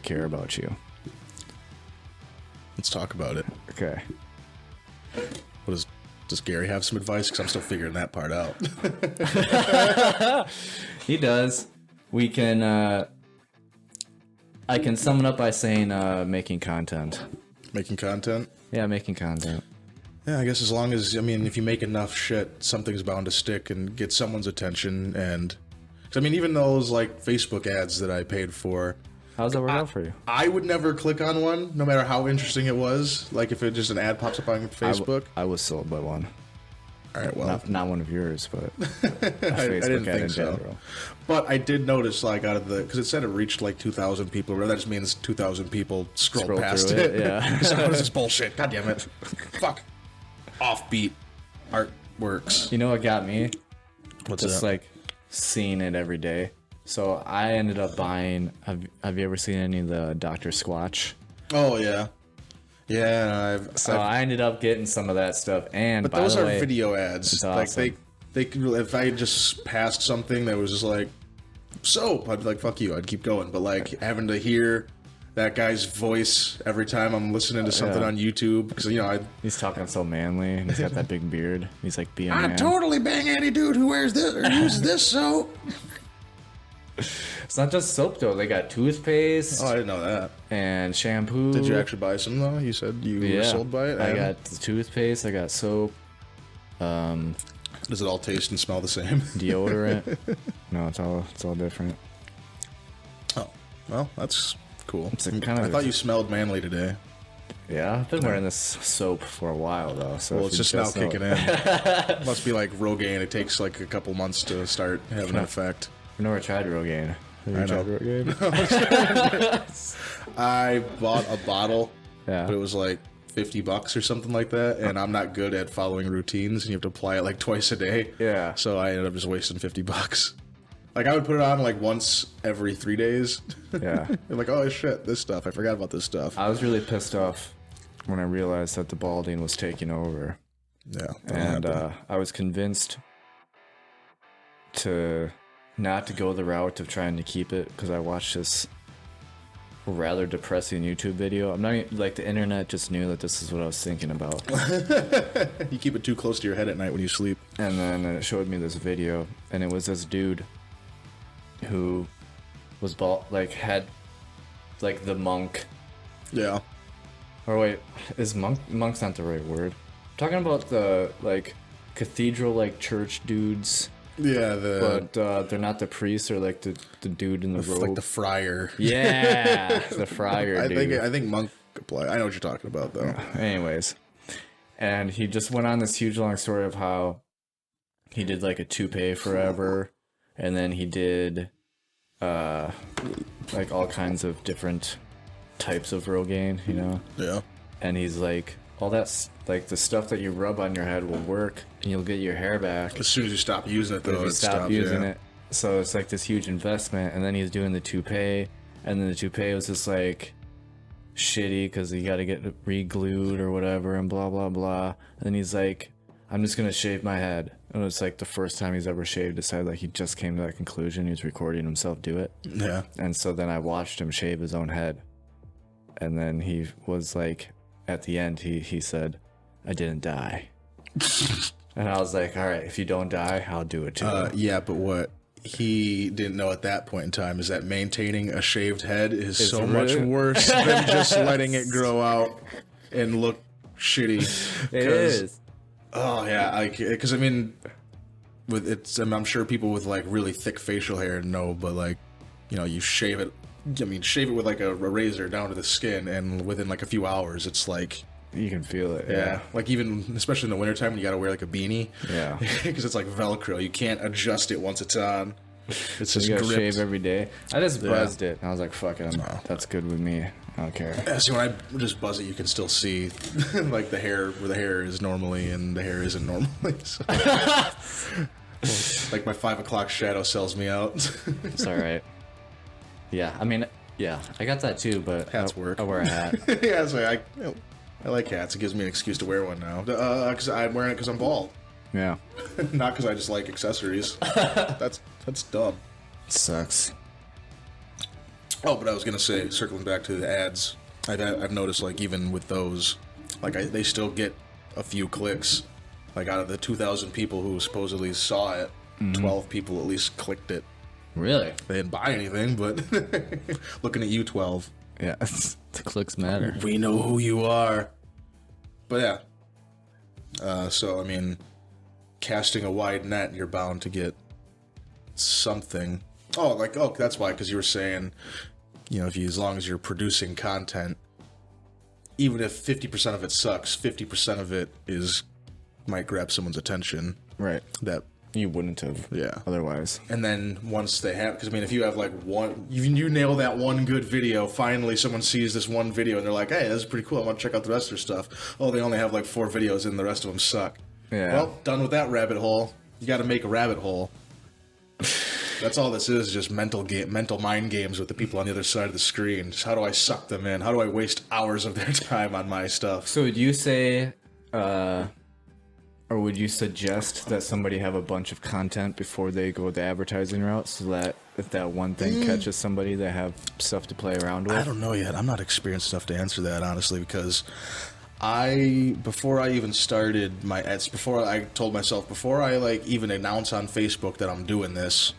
care about you. Let's talk about it. Okay. Does Gary have some advice? Because I'm still figuring that part out. He does. We can, I can sum it up by saying making content. Making content? Yeah, making content. Yeah, I guess as long as, I mean, if you make enough shit, something's bound to stick and get someone's attention. And, I mean, even those, like, Facebook ads that I paid for. How's that work out for you? I would never click on one, no matter how interesting it was. Like, if it just an ad pops up on Facebook. I was sold by one. All right, well. Not one of yours, but I didn't think so. General. But I did notice, like, out of the, because it said it reached like 2,000 people. That just means 2,000 people scrolled past it. Yeah. So what is this bullshit? God damn it. Fuck. Offbeat artworks. You know what got me? What's just that? like seeing it every day. So I ended up buying. Have you ever seen any of the Dr. Squatch? Oh yeah, yeah. I ended up getting some of that stuff. And but by those the are way, video ads. it's Like awesome. they could really, if I had just passed something that was just like soap, I'd be like fuck you. I'd keep going. But like having to hear that guy's voice every time I'm listening to something on YouTube, because he's talking so manly. And he's got that big beard. He's like being a I man. totally bang any dude who wears this or uses this soap. It's not just soap though. They got toothpaste Oh, I didn't know that. and shampoo. Did you actually buy some though? You said you were sold by it. I got the toothpaste. I got soap. Does it all taste and smell the same? Deodorant. No, it's all different. Oh, well, that's cool. It's a kind of. I thought you smelled manly today. Yeah, I've been wearing this soap for a while though. So Well, if it's you just now know- kicking in. Must be like Rogaine. It takes like a couple months to start having an effect. I've never tried Rogaine. Have you I know. tried Rogaine? I bought a bottle, Yeah. but it was like $50 or something like that, and I'm not good at following routines, and you have to apply it like twice a day. Yeah. So I ended up just wasting $50. Like I would put it on like once every 3 days. Yeah. And like, oh shit, this stuff. I forgot about this stuff. I was really pissed off when I realized that the balding was taking over. Yeah. And I was convinced to not to go the route of trying to keep it because I watched this rather depressing YouTube video. I'm not like the internet just knew that this is what I was thinking about. You keep it too close to your head at night when you sleep. And then it showed me this video, and it was this dude who was bald, like had like the monk. Yeah. Or wait, is monk's not the right word? I'm talking about the like cathedral like church dudes. Yeah, But they're not the priest or like the dude in the robe. like the friar. Yeah, the friar I dude. think monk apply. I know what you're talking about though. Anyways, and he just went on this huge long story of how he did like a toupee forever, and then he did like all kinds of different types of Rogaine, you know? Yeah. And he's like, all that's like the stuff that you rub on your head will work and you'll get your hair back. As soon as you stop using it But though, if you it stop stops, using yeah. it. So it's like this huge investment, and then he's doing the toupee, and then the toupee was just like shitty because you got to get it re-glued or whatever and blah blah blah. And then he's like, I'm just gonna shave my head. And it's like the first time he's ever shaved his head. Like he just came to that conclusion. He was recording himself do it. Yeah. And so then I watched him shave his own head, and then he was like, at the end he said, I didn't die. And I was like, all right, if you don't die, I'll do it too. Yeah, but what he didn't know at that point in time is that maintaining a shaved head is It's so much really- worse than just letting it grow out and look shitty. It is. Oh yeah, like because I mean, with it's I'm sure people with like really thick facial hair know, but like you shave it. I mean, shave it with like a razor down to the skin, and within like a few hours, it's like. You can feel it. Yeah, like even especially in the wintertime when you gotta wear like a beanie. Yeah. Because it's like Velcro. You can't adjust it once it's on. It's So just you gotta gripped. shave every day. I just Yeah. buzzed it. And I was like, fuck it. That's good with me. I don't care. Yeah, see, when I just buzz it, you can still see like the hair where the hair is normally and the hair isn't normally. So. Like my 5 o'clock shadow sells me out. It's all right. Yeah. I mean, yeah, I got that too, but Hats work. I wear a hat. Yeah, so I like hats. It gives me an excuse to wear one now. Because I'm wearing it because I'm bald, Yeah. not because I just like accessories. That's dumb. Sucks. Oh, but I was gonna say, circling back to the ads, I've noticed like even with those, like they still get a few clicks. Like out of the 2,000 people who supposedly saw it, 12 people at least clicked it. Really? They didn't buy anything, but looking at you, 12. Yeah, the clicks matter. We know who you are. But yeah. So, I mean, casting a wide net, you're bound to get something. Oh, that's why, because you were saying, as long as you're producing content, even if 50% of it sucks, 50% of it might grab someone's attention. Right. That you wouldn't have. Yeah. Otherwise. And then once they have, because I mean, if you have like you nail that one good video, finally someone sees this one video and they're like, hey, this is pretty cool. I want to check out the rest of their stuff. Oh, they only have like 4 videos and the rest of them suck. Yeah. Well, done with that rabbit hole. You got to make a rabbit hole. That's all this is, just mental mind games with the people on the other side of the screen. Just how do I suck them in? How do I waste hours of their time on my stuff? So would you say, or would you suggest that somebody have a bunch of content before they go the advertising route, so that if that one thing catches somebody, they have stuff to play around with? I don't know yet. I'm not experienced enough to answer that, honestly, because before I even started my ads, before I told myself, before I like even announce on Facebook that I'm doing this,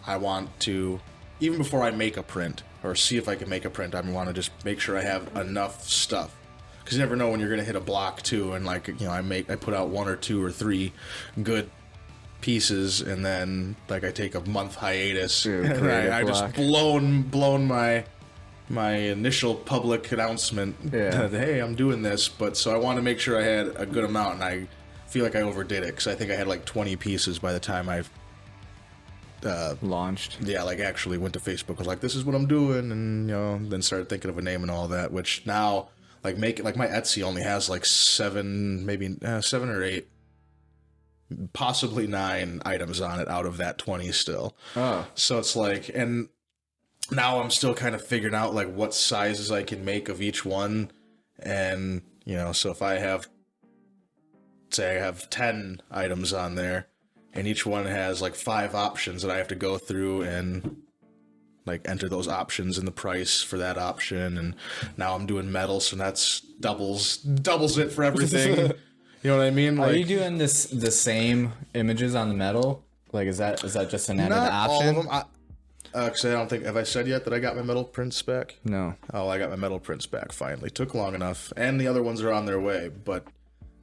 I want to, even before I make a print or see if I can make a print, I want to just make sure I have enough stuff. Because you never know when you're going to hit a block too, and like, I put out 1 or 2 or 3 good pieces, and then like I take a month hiatus, and I just blown my initial public announcement that, hey, I'm doing this. But so I want to make sure I had a good amount, and I feel like I overdid it because I think I had like 20 pieces by the time I've launched. Yeah, like actually went to Facebook, was like, this is what I'm doing, and then started thinking of a name and all that, which now like my Etsy only has like 7 or 8, possibly 9 items on it out of that 20 still. Oh. So it's like, and now I'm still kind of figuring out like what sizes I can make of each one, and so if I have 10 items on there, and each one has like 5 options that I have to go through and like enter those options in the price for that option. And now I'm doing metal, so that's doubles it for everything. You know what I mean? Are you doing the same images on the metal? Like, is that just an added not option? all of them. Because I don't think, have I said yet that I got my metal prints back? No. Oh, I got my metal prints back finally. Took long enough, and the other ones are on their way. But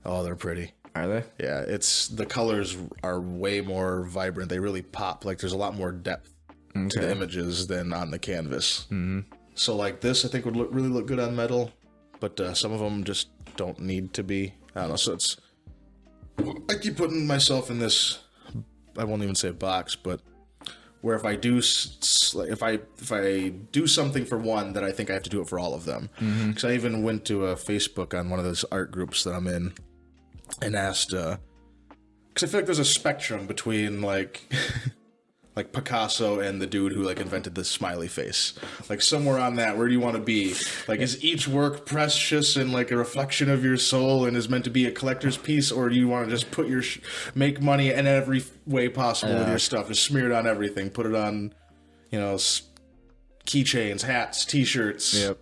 they're pretty. Are they? Yeah, the colors are way more vibrant. They really pop. Like, there's a lot more depth to the images than on the canvas. Mm-hmm. So like this, I think would really look good on metal, but some of them just don't need to be. I don't know. So I keep putting myself in this, I won't even say box, but where if I do if I do something for one, then I think I have to do it for all of them. Because I even went to a Facebook on one of those art groups that I'm in and asked, because I feel like there's a spectrum between like like Picasso and the dude who like invented the smiley face. Like somewhere on that, where do you want to be? Like, is each work precious and like a reflection of your soul and is meant to be a collector's piece, or do you want to just put your make money in every way possible with your stuff, just smear it on everything, put it on, keychains, hats, T-shirts. Yep.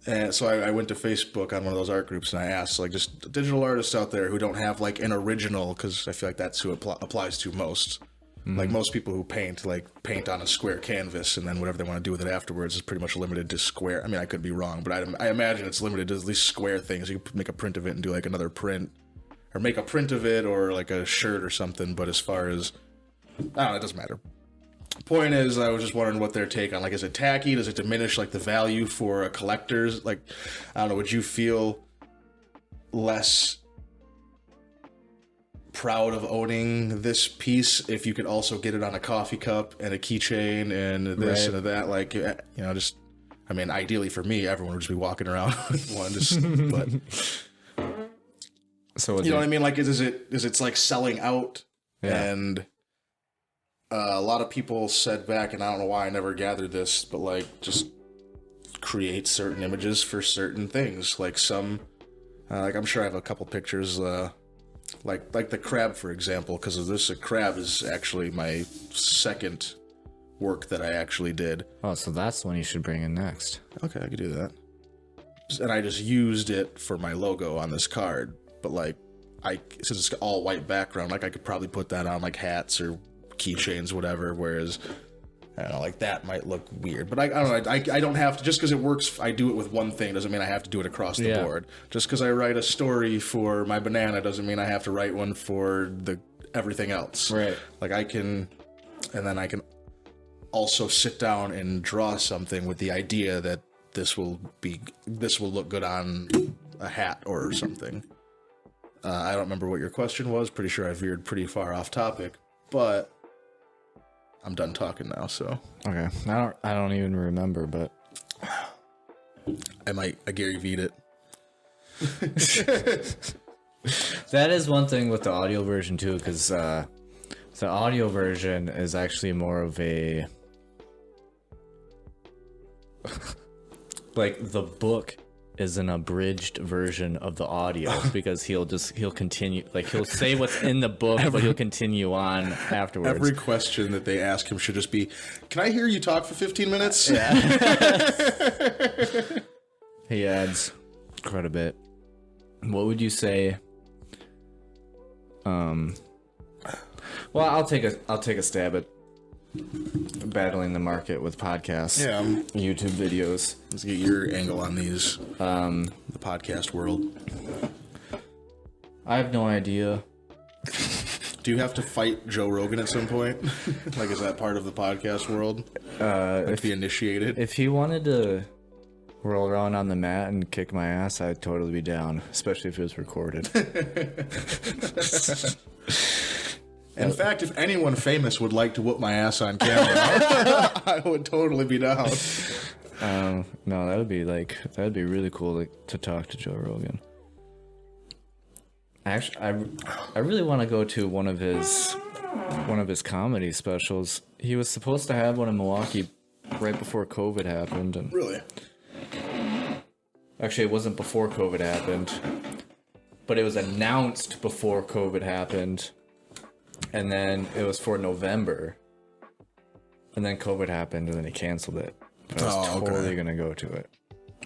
And so I went to Facebook on one of those art groups and I asked like just digital artists out there who don't have like an original, because I feel like that's who it applies to most. Like most people who paint on a square canvas, and then whatever they want to do with it afterwards is pretty much limited to square. I mean, I could be wrong, but I imagine it's limited to at least square things. You can make a print of it and do like another print, or make a print of it, or like a shirt or something. But as far as, I don't know, it doesn't matter. Point is, I was just wondering what their take on, like, is it tacky? Does it diminish like the value for a collector's? Like, I don't know, would you feel less proud of owning this piece if you could also get it on a coffee cup and a keychain and this and that? Like, just, I mean, ideally for me, everyone would just be walking around with one. But so you know what I mean? Like, is it's like selling out, and a lot of people said back, and I don't know why I never gathered this, but like just create certain images for certain things. Like some, like I'm sure I have a couple pictures. Like the crab, for example, because of this, a crab is actually my second work that I actually did. Oh, so that's the one you should bring in next. Okay, I could do that. And I just used it for my logo on this card. But like, since it's all white background, like I could probably put that on like hats or keychains, whatever. Whereas, I don't know, like that might look weird. But I don't know. I don't have to, just because it works. I do it with one thing doesn't mean I have to do it across the board. Just because I write a story for my banana doesn't mean I have to write one for everything else. Right. Like I can also sit down and draw something with the idea that this will look good on a hat or something. I don't remember what your question was. Pretty sure I veered pretty far off topic, but I'm done talking now. So okay, I don't even remember, but I Gary Vee'd it. That is one thing with the audio version too, because the audio version is actually more of a like the book is an abridged version of the audio because he'll continue, like he'll say what's in the book, but he'll continue on afterwards. Every question that they ask him should just be, "Can I hear you talk for 15 minutes?" Yeah. He adds quite a bit. What would you say? Well, I'll take a stab at battling the market with podcasts. Yeah, YouTube videos. Let's get your angle on these. The podcast world. I have no idea. Do you have to fight Joe Rogan at some point? Like, is that part of the podcast world? Like, be initiated? If he wanted to roll around on the mat and kick my ass, I'd totally be down, especially if it was recorded. In fact, if anyone famous would like to whoop my ass on camera, I would totally be down. No, that'd be really cool to talk to Joe Rogan. Actually, I really want to go to one of his comedy specials. He was supposed to have one in Milwaukee right before COVID happened. And really? Actually, it wasn't before COVID happened, but it was announced before COVID happened. And then it was for November. And then COVID happened, and then he canceled it. But I was totally going to go to it.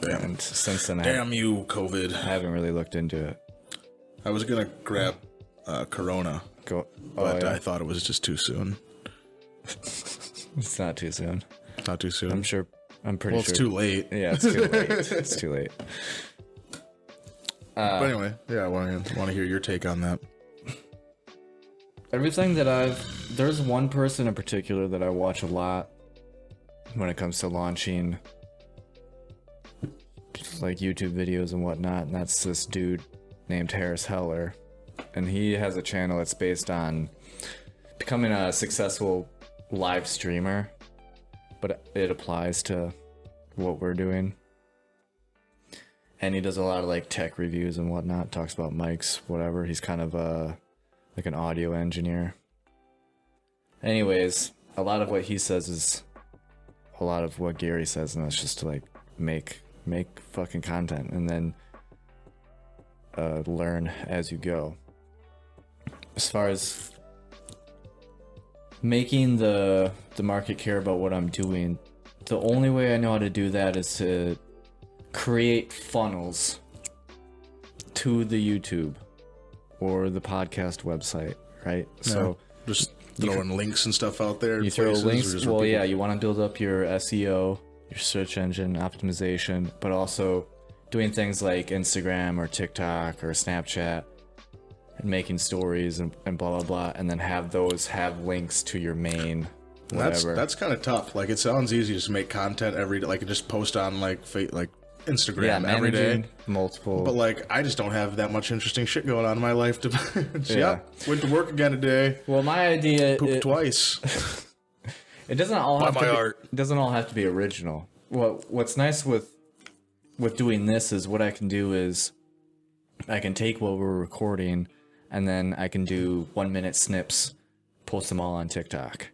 Damn. And since then, Damn you, COVID. I haven't really looked into it. I was going to grab Corona, but I thought it was just too soon. It's not too soon. Not too soon? I'm pretty sure. Well, it's too late. Yeah, it's too late. It's too late. But anyway, yeah, I want to hear your take on that. Everything that there's one person in particular that I watch a lot when it comes to launching just like YouTube videos and whatnot, and that's this dude named Harris Heller. And he has a channel that's based on becoming a successful live streamer, but it applies to what we're doing. And he does a lot of like tech reviews and whatnot, talks about mics, whatever. He's kind of like an audio engineer. Anyways, a lot of what he says is a lot of what Gary says, and that's just to like make fucking content and then learn as you go. As far as making the market care about what I'm doing, the only way I know how to do that is to create funnels to the YouTube or the podcast website, right? Yeah. So just throwing links and stuff out there. You throw links. Well, yeah, you want to build up your SEO, your search engine optimization, but also doing things like Instagram or TikTok or Snapchat and making stories and blah, blah, blah, and then have links to your main whatever. That's kind of tough. Like, it sounds easy to just make content every day, like just post on like Instagram every day. Multiple. But like, I just don't have that much interesting shit going on in my life to went to work again today. Well, my idea pooped twice. It doesn't all have to be original. Well, what's nice with doing this is what I can do is I can take what we're recording and then I can do 1-minute snips, post them all on TikTok,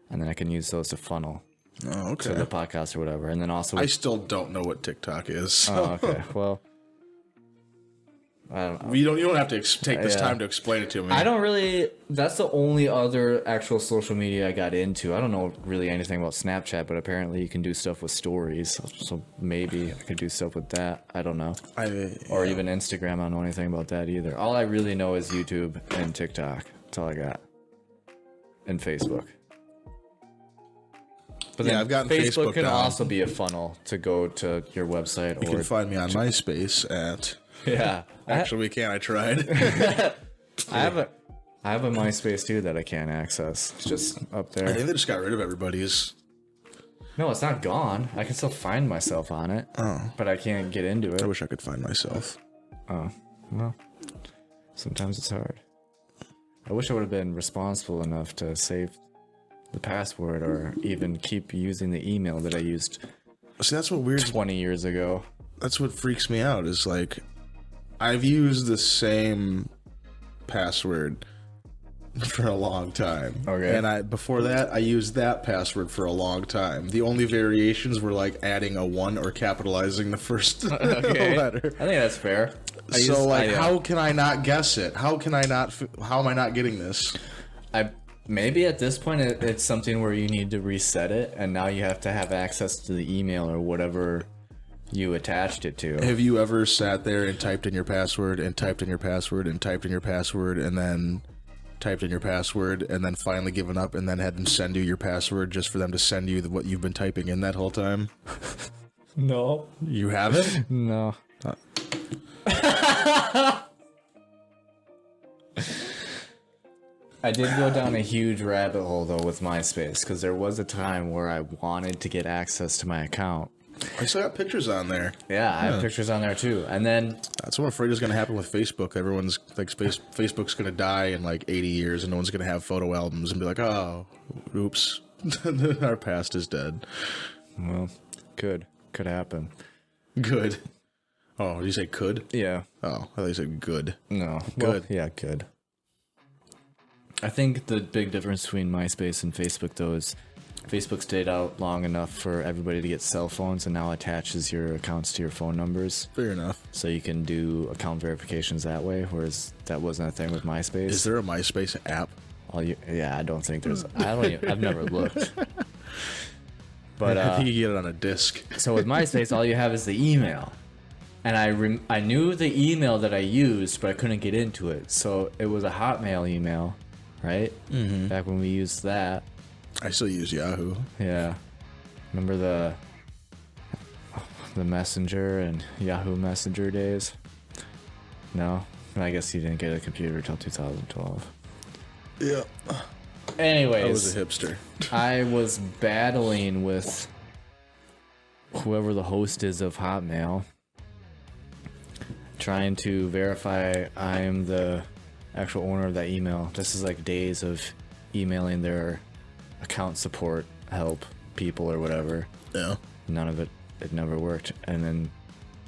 and then I can use those to funnel to the podcast or whatever. And then also I still don't know what TikTok is. So. Oh, okay. Well, I don't know. You don't have to take this time to explain it to me. I don't really. That's the only other actual social media I got into. I don't know really anything about Snapchat, but apparently you can do stuff with stories. So maybe I could do stuff with that. I don't know. Or even Instagram. I don't know anything about that either. All I really know is YouTube and TikTok. That's all I got. And Facebook. But then I've gotten Facebook can down. also be a funnel to go to your website. You can find me on MySpace at... Yeah. Actually, we can't. I tried. I have a MySpace too that I can't access. It's just up there. I think they just got rid of everybody's. No, it's not gone. I can still find myself on it. Oh. But I can't get into it. I wish I could find myself. Oh. Well, sometimes it's hard. I wish I would have been responsible enough to save the password or even keep using the email that I used. See, that's what weird. 20 years ago. That's what freaks me out is like I've used the same password for a long time. Okay. And before that I used that password for a long time. The only variations were like adding a 1 or capitalizing the first letter. I think that's fair. How can I not guess it? How am I not getting this? Maybe at this point it's something where you need to reset it and now you have to have access to the email or whatever you attached it to. Have you ever sat there and typed in your password and typed in your password and typed in your password and then typed in your password and then finally given up and then had them send you your password just for them to send you what you've been typing in that whole time? No. You haven't? No. I did go down a huge rabbit hole though with MySpace because there was a time where I wanted to get access to my account. I still got pictures on there. Yeah, I have pictures on there too. And then that's what I'm afraid is going to happen with Facebook. Everyone's like, Facebook's going to die in like 80 years, and no one's going to have photo albums and be like, "Oh, oops, our past is dead." Well, could happen. Good. Oh, did you say could? Yeah. Oh, I thought you said good. No. Good. Well, yeah, good. I think the big difference between MySpace and Facebook though is Facebook stayed out long enough for everybody to get cell phones and now attaches your accounts to your phone numbers. Fair enough. So you can do account verifications that way, whereas that wasn't a thing with MySpace. Is there a MySpace app? Yeah, I don't think there's. I've never looked. But I think you get it on a disc. So with MySpace, all you have is the email, and I knew the email that I used, but I couldn't get into it. So it was a Hotmail email, right? Mm-hmm. Back when we used that. I still use Yahoo. Yeah. Remember the Messenger and Yahoo Messenger days? No? I guess you didn't get a computer till 2012. Yeah. Anyways. I was a hipster. I was battling with whoever the host is of Hotmail, trying to verify I am the actual owner of that email. This is like days of emailing their account support help people or whatever. Yeah. None of it never worked. And then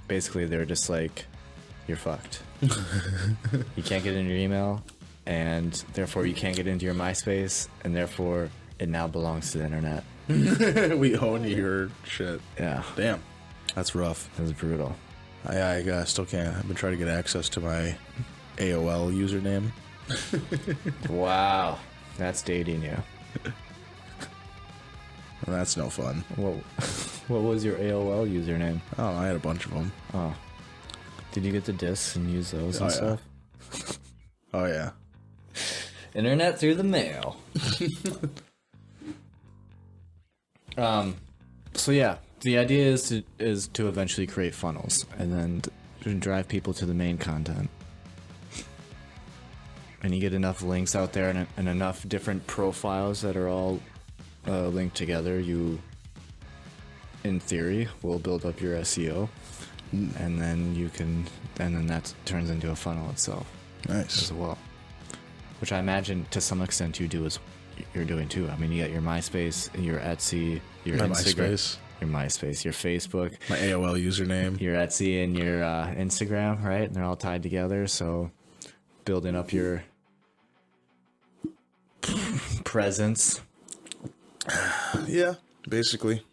basically they're just like, you're fucked. You can't get into your email, and therefore you can't get into your MySpace, and therefore it now belongs to the internet. We own your shit. Yeah. Damn. That's rough. That's brutal. I still can't. I've been trying to get access to my AOL username. Wow. That's dating you. Well, that's no fun. What was your AOL username? Oh, I had a bunch of them. Oh. Did you get the discs and use those and stuff? Oh, yeah. Internet through the mail. So yeah, the idea is to eventually create funnels and then to drive people to the main content. And you get enough links out there and enough different profiles that are all linked together, you, in theory, will build up your SEO. And then that turns into a funnel itself. Nice. As well. Which I imagine to some extent you're doing too. I mean, you got your MySpace, your Etsy, your Instagram, your MySpace, your Facebook, my AOL username, your Etsy, and your Instagram, right? And they're all tied together. So building up your presence. Yeah, basically.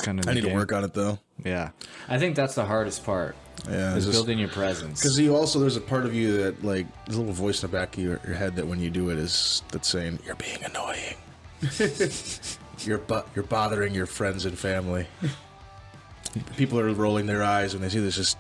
kind of. I need to work on it though. Yeah, I think that's the hardest part. Yeah, is building your presence. Because you also, there's a part of you that, like, there's a little voice in the back of your head that when you do it that's saying, you're being annoying. you're bothering your friends and family. People are rolling their eyes when they see this. Just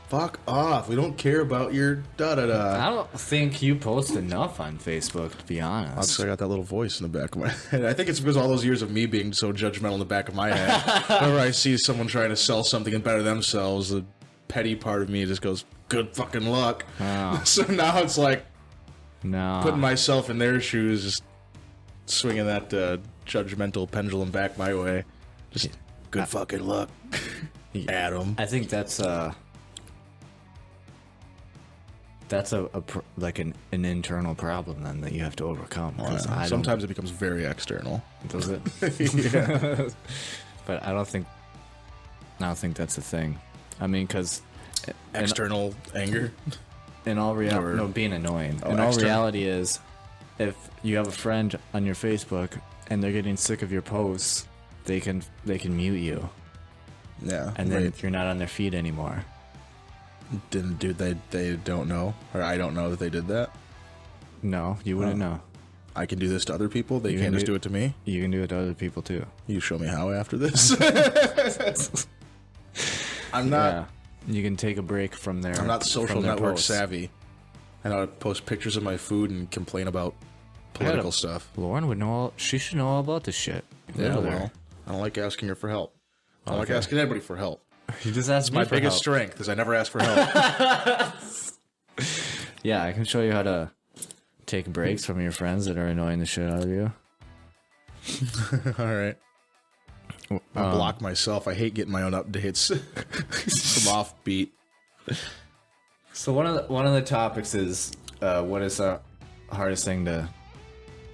fuck off. We don't care about your da-da-da. I don't think you post enough on Facebook, to be honest. I got that little voice in the back of my head. I think it's because all those years of me being so judgmental in the back of my head. Whenever I see someone trying to sell something and better themselves, the petty part of me just goes, good fucking luck. Oh. So now it's like No. putting myself in their shoes, just swinging that judgmental pendulum back my way. Just good fucking luck, Adam. I think that's like an internal problem then that you have to overcome. Sometimes it becomes very external. Does it? Yeah. But I don't think that's a thing. I mean, because External anger. in all reality, no, being annoying. In all reality is, if you have a friend on your Facebook and they're getting sick of your posts, they can mute you, Yeah. and then you're not on their feed anymore. They don't know, or I don't know that they did that. No, you wouldn't know. I can do this to other people. They You can't can just do it to me. You can do it to other people too. You show me how after this. I'm not. Yeah. You can take a break from their. I'm not social network posts. savvy. I know how to post pictures of my food and complain about political stuff. Lauren would know. She should know all about this shit. Yeah, well, I don't like asking her for help. I don't like asking anybody for help. You just asked me My for biggest help. strength is I never ask for help. Yeah, I can show you how to take breaks from your friends that are annoying the shit out of you. All right. I block myself. I hate getting my own updates from Offbeat. So one of the topics is what is the hardest thing to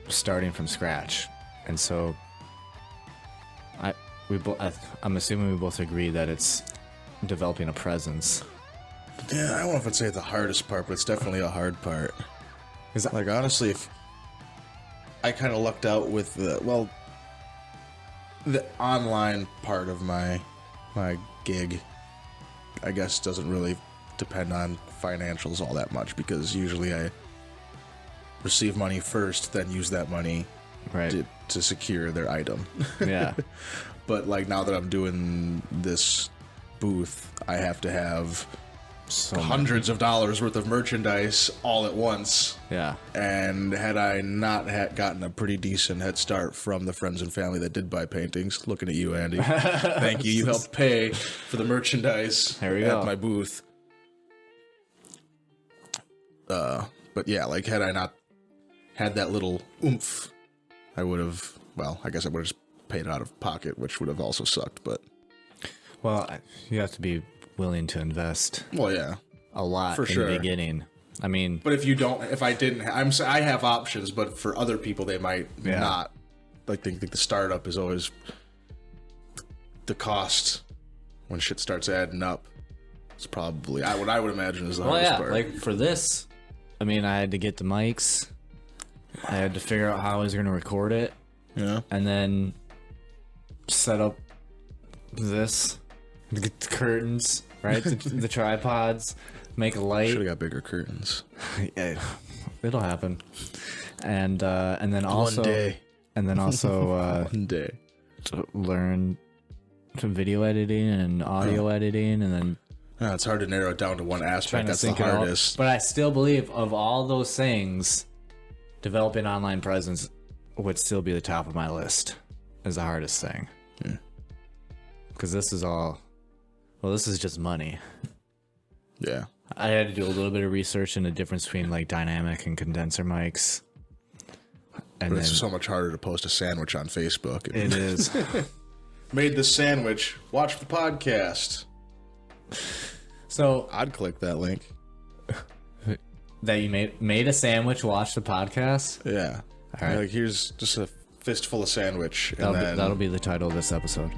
starting from scratch, and so I'm assuming we both agree that it's developing a presence. Yeah, I don't know if I'd say the hardest part, but it's definitely a hard part. Like, honestly, if I kind of lucked out with the online part of my gig, I guess, doesn't really depend on financials all that much, because usually I receive money first, then use that money to secure their item. Yeah. But like, now that I'm doing this booth, I have to have hundreds of dollars worth of merchandise all at once. Yeah. And had I not gotten a pretty decent head start from the friends and family that did buy paintings, looking at you, Andy. Thank you. You helped pay for the merchandise at my booth. But yeah, like, had I not had that little oomph, I would have, I guess I would have just paid it out of pocket, which would have also sucked, but... Well, you have to be willing to invest. Well, yeah. A lot for sure. The beginning. I mean... But I have options, but for other people, they might not. Like, think the startup is always... The cost, when shit starts adding up, it's probably... what I would imagine is the hardest part. Like, for this, I mean, I had to get the mics. I had to figure out how I was going to record it. Yeah. And then set up this, get the curtains, right? the tripods, make a light. Should have got bigger curtains. Yeah, it'll happen. And then also one day. One day to learn some video editing and audio editing, and then it's hard to narrow it down to one aspect. That's the hardest. But I still believe of all those things, developing online presence would still be the top of my list as the hardest thing. Because this is just money. Yeah. I had to do a little bit of research in the difference between like dynamic and condenser mics. And but it's so much harder to post a sandwich on Facebook. It is. Made the sandwich. Watch the podcast. So I'd click that link. That you made a sandwich, watch the podcast? Yeah. All right. Like, here's just a fistful of sandwich. And That'll be the title of this episode.